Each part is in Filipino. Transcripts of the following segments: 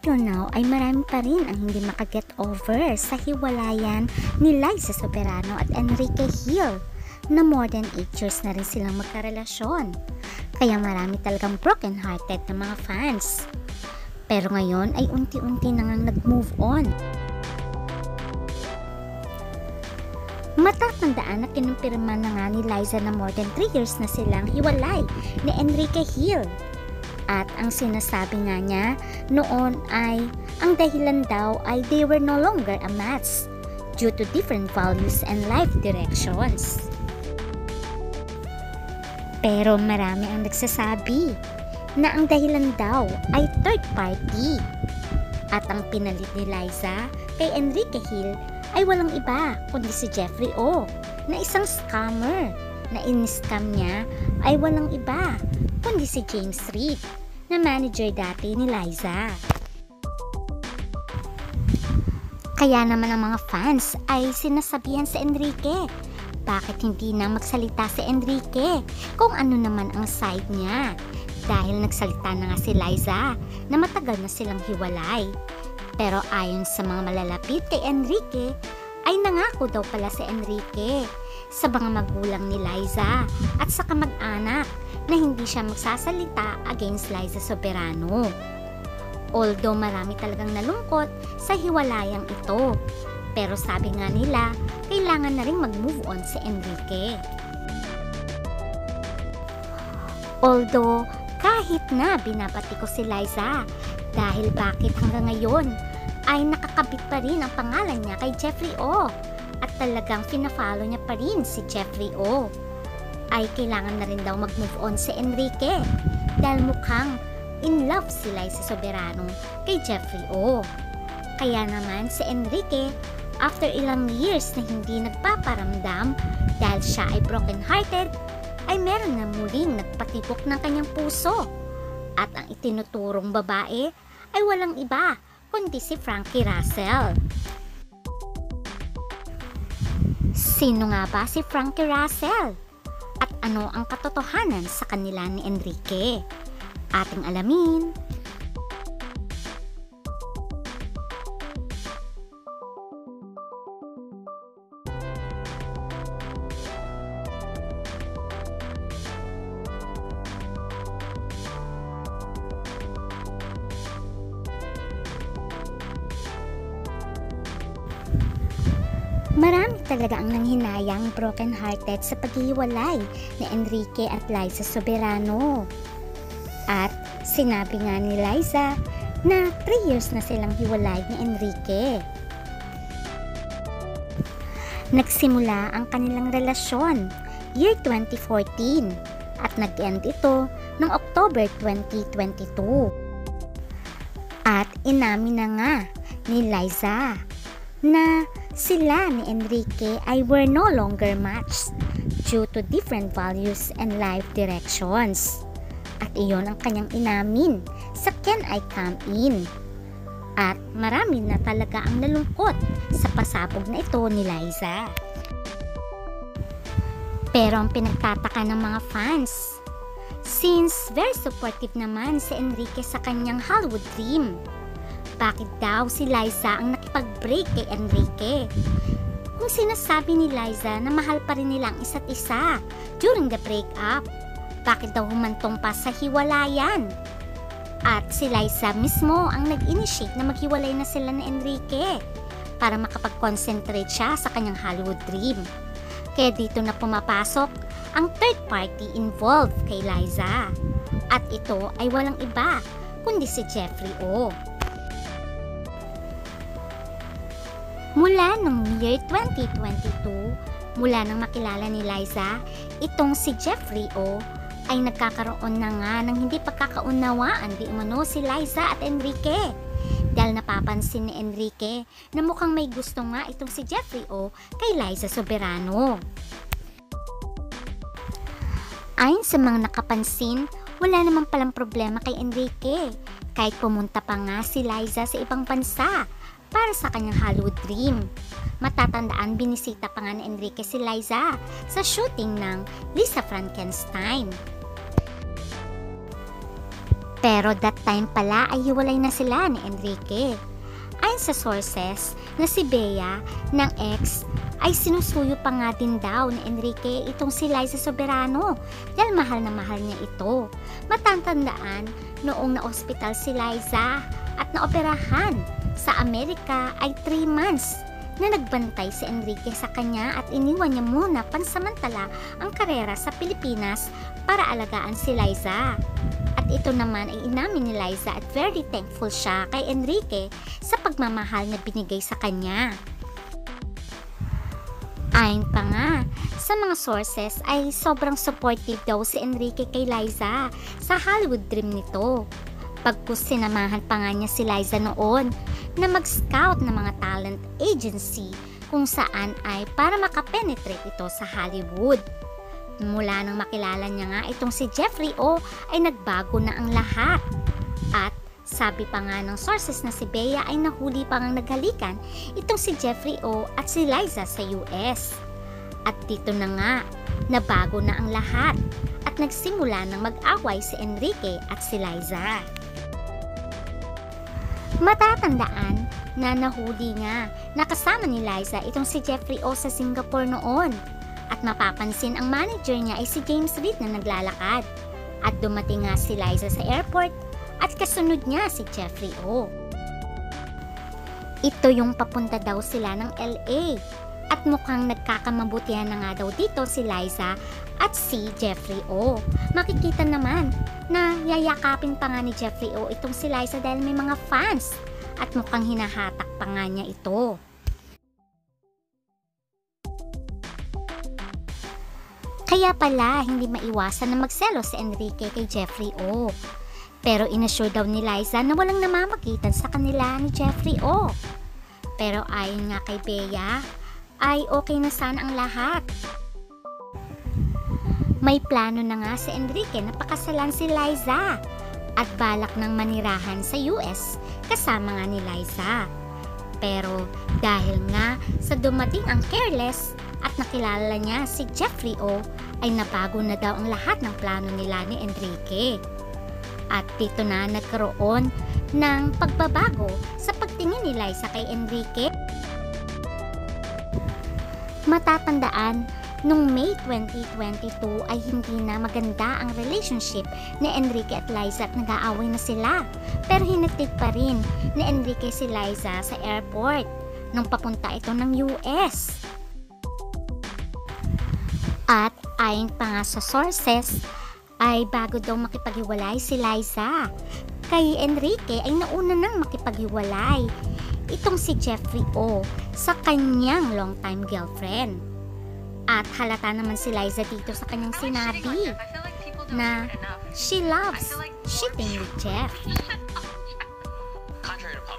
till now ay marami pa rin ang hindi makaget over sa hiwalayan ni Liza Soberano at Enrique Hill na more than 8 years na rin silang magkarelasyon. Kaya marami talagang broken hearted na mga fans. Pero ngayon ay unti-unti na ngang nag-move on. Matatandaan na kinumpirma na nga ni Liza na more than 3 years na silang hiwalay ni Enrique Hill. At ang sinasabi nga niya noon ay ang dahilan daw ay they were no longer a match due to different values and life directions. Pero marami ang nagsasabi na ang dahilan daw ay third party. At ang pinalit ni Liza kay Enrique Hill ay walang iba kundi si Jeffrey O na isang scammer na in-scam niya ay walang iba kundi si James Reid na manager dati ni Liza. Kaya naman ang mga fans ay sinasabihan si Enrique bakit hindi na magsalita si Enrique kung ano naman ang side niya, dahil nagsalita na nga si Liza na matagal na silang hiwalay. Pero ayon sa mga malalapit kay Enrique ay nangako daw pala si Enrique sa mga magulang ni Liza at sa kamag-anak na hindi siya magsasalita against Liza Soberano. Although marami talagang nalungkot sa hiwalayang ito, pero sabi nga nila kailangan na rin mag-move on si Enrique. Although kahit na binabati ko si Liza dahil bakit hanggang ngayon ay nakakabit pa rin ang pangalan niya kay Jeffrey O at talagang fina-follow niya pa rin si Jeffrey O, ay kailangan na rin daw mag-move on si Enrique dahil mukhang in love si Liza Soberano kay Jeffrey O. Kaya naman si Enrique, after ilang years na hindi nagpaparamdam dahil siya ay broken hearted, ay meron na muling nagpatibok ng kanyang puso. At ang itinuturong babae ay walang iba kundi si Frankie Russell. Sino nga ba si Frankie Russell? At ano ang katotohanan sa kanila ni Enrique? Ating alamin. Marami talaga ang nanghinayang broken-hearted sa paghihiwalay ni Enrique at Liza Soberano. At sinabi nga ni Liza na 3 years na silang hiwalay ni Enrique. Nagsimula ang kanilang relasyon year 2014 at nag-end ito noong October 2022. At inamin na nga ni Liza na sila ni Enrique ay were no longer matched due to different values and life directions. At iyon ang kanyang inamin sa Can I Come In? At marami na talaga ang nalungkot sa pasabog na ito ni Liza. Pero ang pinagtataka ng mga fans, since very supportive naman si Enrique sa kanyang Hollywood dream, bakit daw si Liza ang nakipag-break kay Enrique? Kung sinasabi ni Liza na mahal pa rin nilang isa't isa during the breakup, bakit daw humantong pa sa hiwalayan? At si Liza mismo ang nag-initiate na maghiwalay na sila ni Enrique para makapag-concentrate siya sa kanyang Hollywood dream. Kaya dito na pumapasok ang third party involved kay Liza. At ito ay walang iba kundi si Jeffrey O. Mula ng year 2022, mula nang makilala ni Liza, itong si Jeffrey O ay nagkakaroon na nga ng hindi pagkakaunawaan di umano si Liza at Enrique. Dahil napapansin ni Enrique na mukhang may gusto nga itong si Jeffrey O kay Liza Soberano. Ayon sa mga nakapansin, wala naman palang problema kay Enrique kahit pumunta pa nga si Liza sa ibang bansa para sa kanyang Hollywood dream. Matatandaan, binisita pa nga ni Enrique si Liza sa shooting ng Lisa Frankenstein. Pero that time pala ay hiwalay na sila ni Enrique. Ayon sa sources na si Bea ng ex ay sinusuyo pa nga din daw ni Enrique itong si Liza Soberano dahil mahal na mahal niya ito. Matatandaan noong na-ospital si Liza at naoperahan sa Amerika ay 3 months na nagbantay si Enrique sa kanya at iniwan niya muna pansamantala ang karera sa Pilipinas para alagaan si Liza. At ito naman ay inamin ni Liza at very thankful siya kay Enrique sa pagmamahal na binigay sa kanya. Ayon pa nga sa mga sources ay sobrang supportive daw si Enrique kay Liza sa Hollywood dream nito. Pagkus sinamahan pa nga niya si Liza noon na mag-scout ng mga talent agency kung saan ay para makapenetrate ito sa Hollywood. Mula nang makilala niya nga itong si Jeffrey O ay nagbago na ang lahat. At sabi pa nga ng sources na si Bea ay nahuli pa ngang naghalikan itong si Jeffrey O at si Liza sa US. At dito na nga, nabago na ang lahat at nagsimula ng mag-away si Enrique at si Liza. Matatandaan na nahuli nga nakasama ni Liza itong si Jeffrey O sa Singapore noon. At mapapansin ang manager niya ay si James Reid na naglalakad. At dumating nga si Liza sa airport at kasunod niya si Jeffrey O. Ito yung papunta daw sila ng LA. At mukhang nagkakamabutihan na nga daw dito si Liza at si Jeffrey O. Makikita naman na yayakapin pa nga ni Jeffrey O itong si Liza dahil may mga fans. At mukhang hinahatak pa nga niya ito. Kaya pala hindi maiwasan na magselos si Enrique kay Jeffrey O. Pero inassure daw ni Liza na walang namamagitan sa kanila ni Jeffrey O. Pero ayon nga kay Bea ay okay na sana ang lahat. May plano na nga si Enrique na pakasalan si Liza at balak ng manirahan sa US kasama nga ni Liza. Pero dahil nga sa dumating ang Careless at nakilala niya si Jeffrey O ay nabago na daw ang lahat ng plano nila ni Enrique. At dito na nagkaroon ng pagbabago sa pagtingin ni Liza kay Enrique. Matatandaan, nung May 2022 ay hindi na maganda ang relationship ni Enrique at Liza at nag-aaway na sila. Pero hinatid pa rin ni Enrique si Liza sa airport nung papunta ito ng US. At ayon pa nga sa sources, ay bago daw makipaghiwalay si Liza kay Enrique ay nauna nang makipaghiwalay itong si Jeffrey O sa kanyang long-time girlfriend. At halata naman si Liza dito sa kanyang sinabi na she loves cheating with Jeff.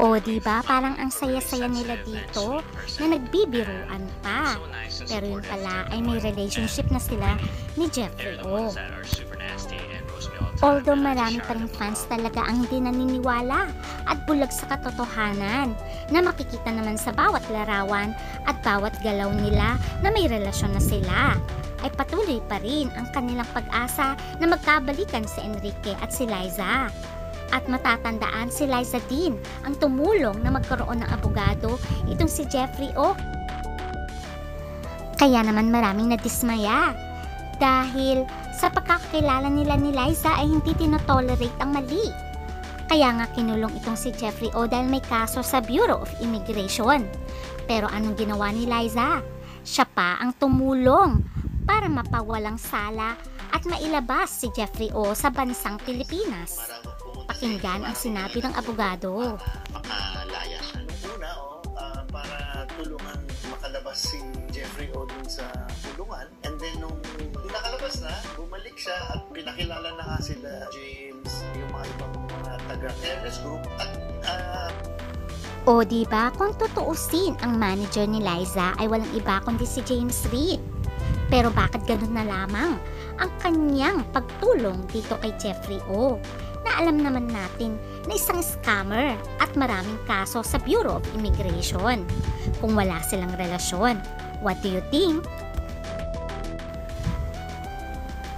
O diba parang ang saya-saya nila dito na nagbibiruan pa. Pero yun pala ay may relationship na sila ni Jeffrey O. Although marami pa rin fans talaga ang hindi naniniwala at bulag sa katotohanan na makikita naman sa bawat larawan at bawat galaw nila na may relasyon na sila, ay patuloy pa rin ang kanilang pag-asa na magkabalikan si Enrique at si Liza. At matatandaan si Liza din ang tumulong na magkaroon ng abogado itong si Jeffrey O. Kaya naman maraming nadismaya dahil sa pagkakakilala nila ni Liza ay hindi tinotolerate ang mali. Kaya nga kinulong itong si Jeffrey O dahil may kaso sa Bureau of Immigration. Pero anong ginawa ni Liza? Siya pa ang tumulong para mapawalang sala at mailabas si Jeffrey O sa bansang Pilipinas. Pakinggan ang sinabi ng abogado. Makalaya siya. Una, para tulungan makalabas si Jeffrey O dun sa tulungan. And then nung nakalabas na, bumalik siya at pinakilala na nga sila James, yung mga ibang mga taga-Careless Group. At o diba kung tutuusin ang manager ni Liza ay walang iba kundi si James Reid. Pero bakit ganun na lamang ang kanyang pagtulong dito kay Jeffrey O? Na alam naman natin na isang scammer at maraming kaso sa Bureau of Immigration. Kung wala silang relasyon, what do you think?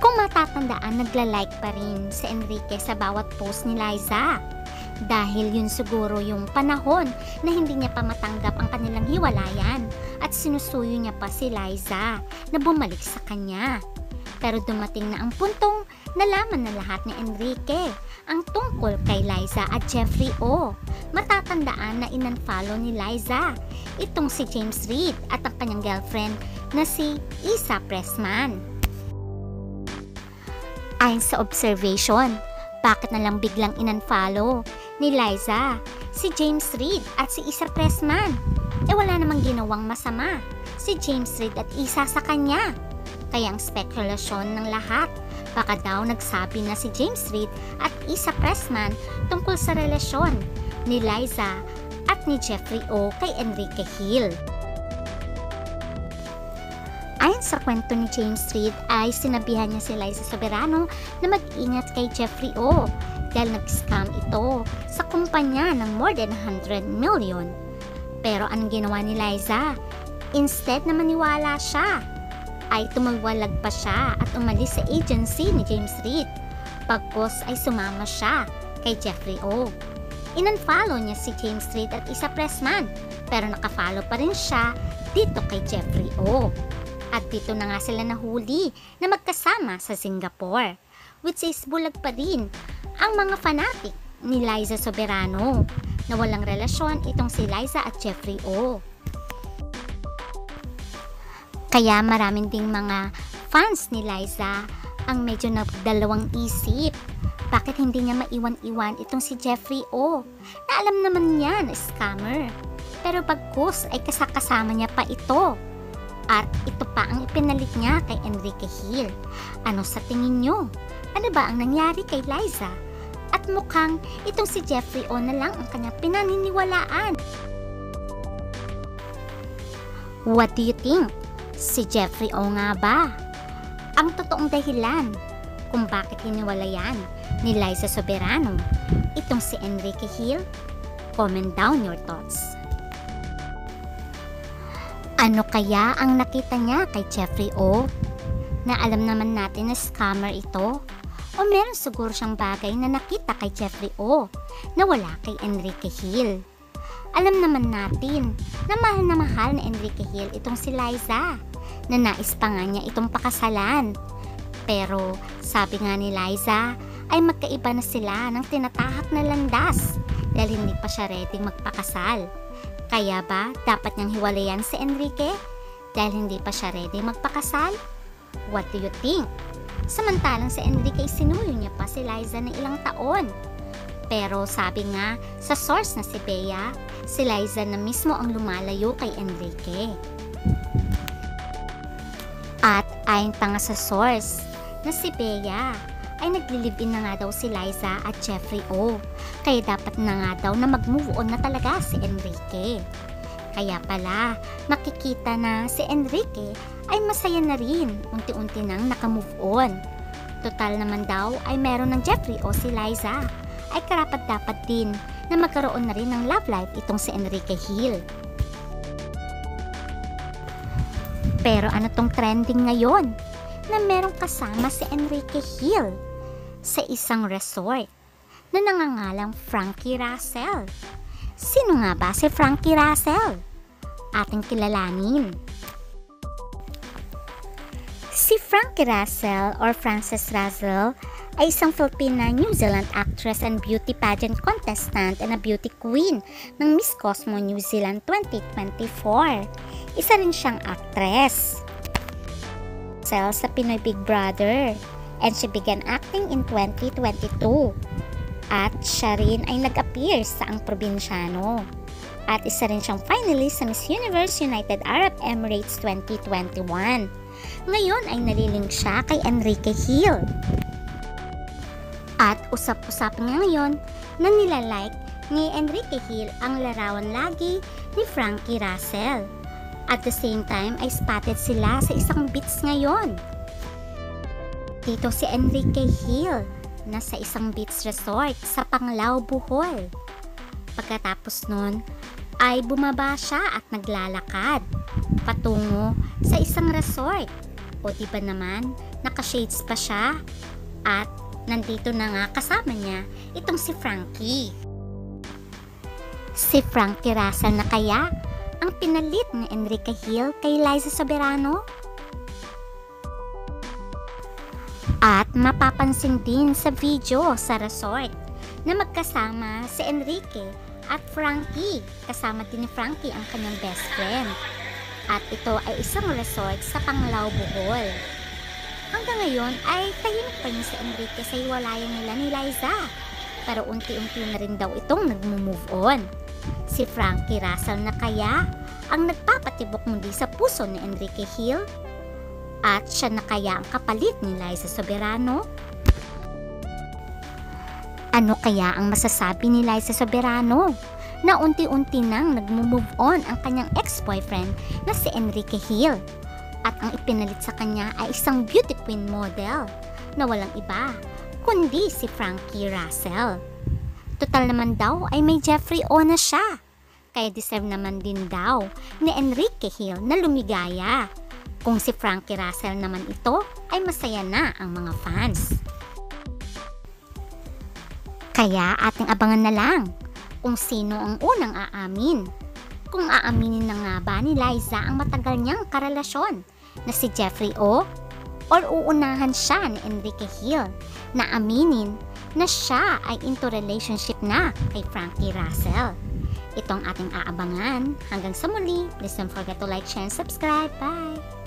Kung matatandaan nagla-like pa rin si Enrique sa bawat post ni Liza. Dahil yun siguro yung panahon na hindi niya pa matanggap ang kanilang hiwalayan at sinusuyo niya pa si Liza na bumalik sa kanya. Pero dumating na ang puntong nalaman na lahat ni Enrique ang tungkol kay Liza at Jeffrey O. Matatandaan na in-unfollow ni Liza itong si James Reid at ang kanyang girlfriend na si Isa Pressman. Ayon sa observation, bakit na lang biglang in-unfollow ni Liza si James Reid at si Isa Pressman? Wala namang ginawang masama si James Reid at Isa sa kanya. Kaya ang spekulasyon ng lahat, baka daw nagsabi na si James Reid at Isa Pressman tungkol sa relasyon ni Liza at ni Jeffrey O kay Enrique Hill. Ayon sa kwento ni James Reid ay sinabihan niya si Liza Soberano na mag-ingat kay Jeffrey O dahil nag-scam ito sa kumpanya ng more than 100 million. Pero anong ginawa ni Liza? Instead na maniwala siya, ay tumagwalag pa siya at umalis sa agency ni James Reid. Pagpos ay sumama siya kay Jeffrey O. In-unfollow niya si James Reid at Isa Pressman, pero nakafollow pa rin siya dito kay Jeffrey O. At dito na nga sila nahuli na magkasama sa Singapore, which is bulag pa din ang mga fanatic ni Liza Soberano na walang relasyon itong si Liza at Jeffrey O. Kaya maraming ding mga fans ni Liza ang medyo nagdalawang isip. Bakit hindi niya maiwan-iwan itong si Jeffrey O na alam naman niya na scammer, pero bagkus ay kasama niya pa ito. At ito pa ang ipinalit niya kay Enrique Hill. Ano sa tingin nyo? Ano ba ang nangyari kay Liza? At mukhang itong si Jeffrey O na lang ang kanyang pinaniniwalaan. What do you think? Si Jeffrey O nga ba ang totoong dahilan kung bakit hiniwalayan ni Liza Soberano itong si Enrique Hill? Comment down your thoughts. Ano kaya ang nakita niya kay Jeffrey O? Na alam naman natin na scammer ito? O meron siguro siyang bagay na nakita kay Jeffrey O na wala kay Enrique Hill? Alam naman natin na mahal na Enrique Hill itong si Liza, na nais pa nga niya itong pakasalan. Pero sabi nga ni Liza ay magkaiba na sila ng tinatahak na landas dahil hindi pa siya ready magpakasal. Kaya ba dapat niyang hiwalayan si Enrique dahil hindi pa siya ready magpakasal? What do you think? Samantalang si Enrique sinuyo niya pa si Liza ng ilang taon. Pero sabi nga sa source na si Bea, si Liza na mismo ang lumalayo kay Enrique. At ayon pa nga sa source na si Bea ay nagli-live-in na nga daw si Liza at Jeffrey O. Kaya dapat na nga daw na mag-move on na talaga si Enrique. Kaya pala, makikita na si Enrique ay masaya na rin, unti-unti nang naka-move on. Total naman daw ay meron ng Jeffrey O si Liza, ay karapat-dapat din na magkaroon na rin ng love life itong si Enrique Hill. Pero ano tong trending ngayon? Na merong kasama si Enrique Hill sa isang resort na nangangalang Frankie Russell. Sino nga ba si Frankie Russell? Ating kilalanin. Si Frankie Russell or Frances Russell ay isang Filipina-New Zealand actress and beauty pageant contestant and a beauty queen ng Miss Cosmo New Zealand 2024. Isa rin siyang actress sa Pinoy Big Brother, and she began acting in 2022. At siya rin ay nag-appear sa Ang Probinsyano. At isa rin siyang finalist sa Miss Universe United Arab Emirates 2021. Ngayon ay nalilink siya kay Enrique Hill. At usap-usap nga ngayon na nilalike ni Enrique Hill ang larawan lagi ni Frankie Russell. At the same time ay spotted sila sa isang beach ngayon. Dito si Enrique Hill nasa isang beach resort sa Panglao, Bohol. Pagkatapos nun ay bumaba siya at naglalakad patungo sa isang resort. O diba naman, naka-shades pa siya. At nandito na nga kasama niya itong si Frankie. Si Frankie Russell na kaya ang pinalit ni Enrique Hill kay Liza Soberano? At mapapansin din sa video sa resort na magkasama si Enrique at Frankie. Kasama din ni Frankie ang kanyang best friend. At ito ay isang resort sa Panglao, Bohol. Hanggang ngayon ay tahimik pa rin si Enrique sa hiwalayan nila ni Liza. Pero unti-unti na rin daw itong nag-move on. Si Frankie Russell na kaya ang nagpapatibok muli sa puso ni Enrique Hill? At siya na kaya ang kapalit ni Liza Soberano? Ano kaya ang masasabi ni Liza Soberano na unti-unti nang nag-move on ang kanyang ex-boyfriend na si Enrique Hill at ang ipinalit sa kanya ay isang beauty queen model na walang iba kundi si Frankie Russell. Total naman daw ay may Jeffrey O na siya, kaya deserve naman din daw ni Enrique Hill na lumigaya. Kung si Frankie Russell naman ito ay masaya na ang mga fans. Kaya ating abangan na lang kung sino ang unang aamin. Kung aaminin na nga ba ni Liza ang matagal niyang karelasyon na si Jeffrey O? Or uunahan siya ni Enrique Hill na aminin na siya ay into relationship na kay Frankie Russell? Itong ating aabangan. Hanggang sa muli, please don't forget to like, share, and subscribe. Bye!